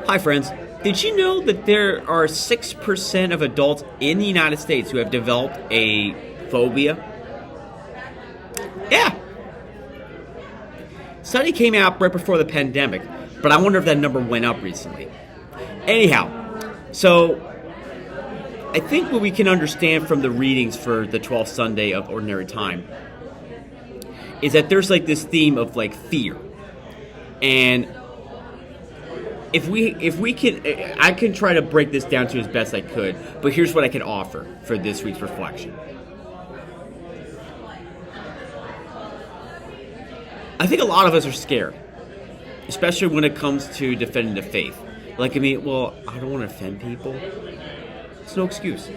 Hi, friends. Did you know that there are 6% of adults in the United States who have developed a phobia? Yeah. Study came out right before the pandemic, but I wonder if that number went up recently. Anyhow, so I think what we can understand from the readings for the 12th Sunday of Ordinary Time is that there's like this theme of like fear. And if we can, I can try to break this down to as best I could, but here's what I can offer for this week's reflection. I think a lot of us are scared, especially when it comes to defending the faith. I don't want to offend people. It's no excuse.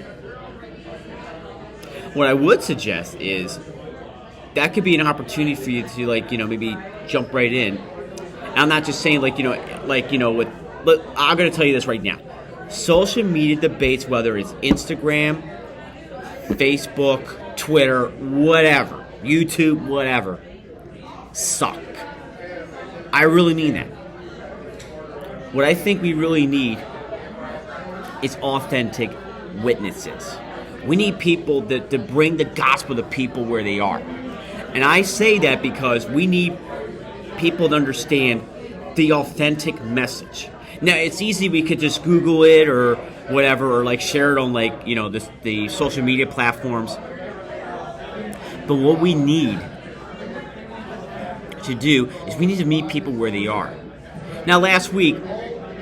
What I would suggest is that could be an opportunity for you to maybe jump right in. And I'm not just saying I'm going to tell you this right now. Social media debates, whether it's Instagram, Facebook, Twitter, whatever, YouTube, whatever, suck. I really mean that. What I think we really need is authentic witnesses. We need people to bring the gospel to people where they are. And I say that because we need people to understand the authentic message. Now, it's easy, we could just Google it or whatever, or share it on the social media platforms. But what we need to do is we need to meet people where they are. Now, last week,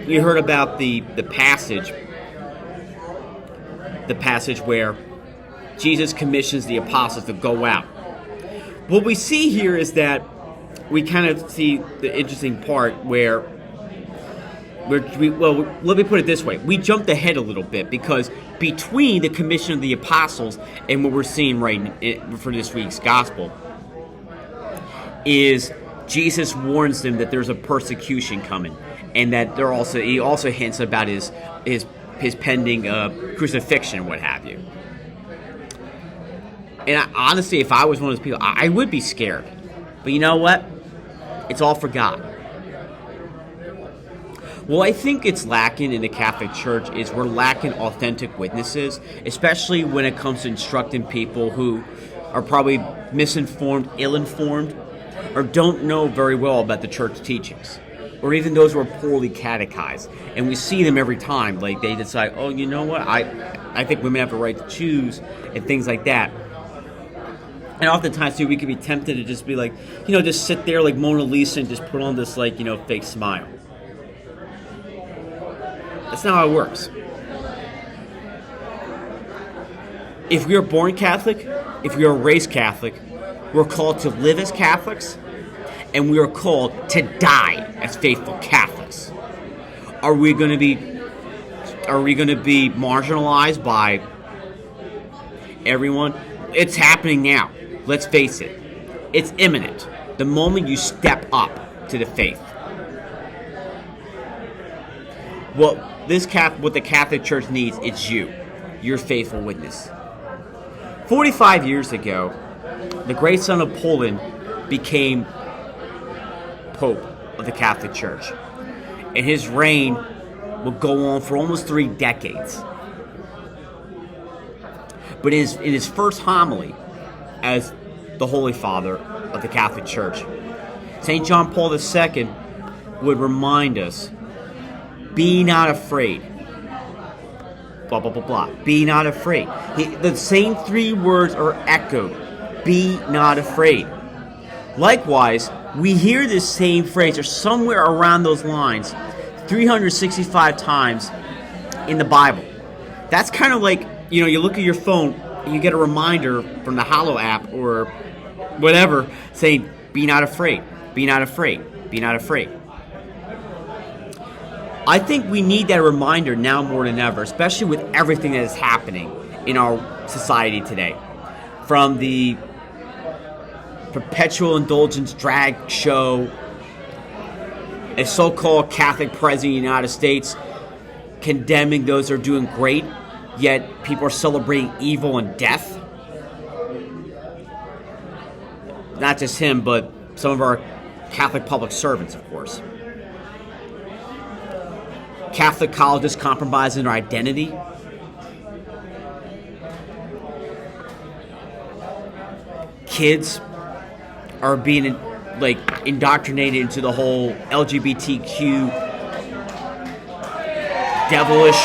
we heard about the passage where Jesus commissions the apostles to go out. What we see here is that we kind of see the interesting part where let me put it this way. We jumped ahead a little bit because between the commission of the apostles and what we're seeing for this week's gospel is Jesus warns them that there's a persecution coming, and that he also hints about his pending crucifixion and what have you. And honestly, if I was one of those people, I would be scared. But you know what? It's all for God. Well, I think it's lacking in the Catholic Church is we're lacking authentic witnesses, especially when it comes to instructing people who are probably misinformed, ill-informed, or don't know very well about the church teachings, or even those who are poorly catechized. And we see them every time. They decide, oh, you know what? I think women have the right to choose, and things like that. And oftentimes, too, we can be tempted to just be just sit there like Mona Lisa and just put on this, fake smile. That's not how it works. If we are born Catholic, if we are raised Catholic, we're called to live as Catholics, and we are called to die as faithful Catholics. Are we going to be marginalized by everyone? It's happening now. Let's face it. It's imminent. The moment you step up to the faith. What the Catholic Church needs is your faithful witness. 45 years ago, the great son of Poland became Pope of the Catholic Church. And his reign will go on for almost 3 decades. But in his first homily as the Holy Father of the Catholic Church, St. John Paul II would remind us, be not afraid. Blah, blah, blah, blah. Be not afraid. The same 3 words are echoed. Be not afraid. Likewise, we hear this same phrase, or somewhere around those lines, 365 times in the Bible. That's kind of like, you look at your phone, and you get a reminder from the Hallow app or whatever saying, be not afraid, be not afraid, be not afraid. I think we need that reminder now more than ever, especially with everything that is happening in our society today. From the perpetual indulgence drag show, a so-called Catholic president of the United States condemning those who are doing great, yet people are celebrating evil and death. Not just him, but some of our Catholic public servants, of course. Catholic colleges compromising their identity. Kids are being indoctrinated into the whole LGBTQ devilish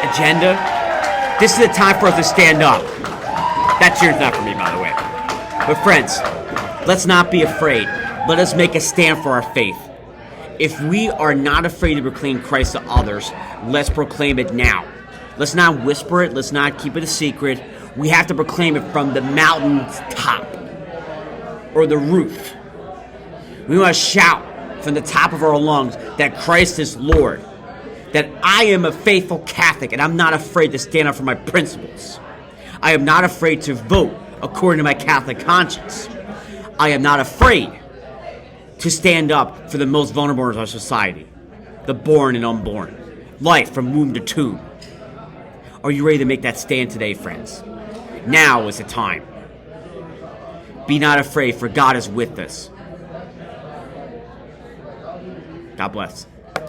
agenda. This is the time for us to stand up. That cheer's not for me, by the way. But friends, let's not be afraid. Let us make a stand for our faith. If we are not afraid to proclaim Christ to others, let's proclaim it now. Let's not whisper it. Let's not keep it a secret. We have to proclaim it from the mountain's top or the roof. We want to shout from the top of our lungs that Christ is Lord, that I am a faithful Catholic and I'm not afraid to stand up for my principles. I am not afraid to vote according to my Catholic conscience. I am not afraid to stand up for the most vulnerable in our society, the born and unborn, life from womb to tomb. Are you ready to make that stand today, friends? Now is the time. Be not afraid, for God is with us. God bless.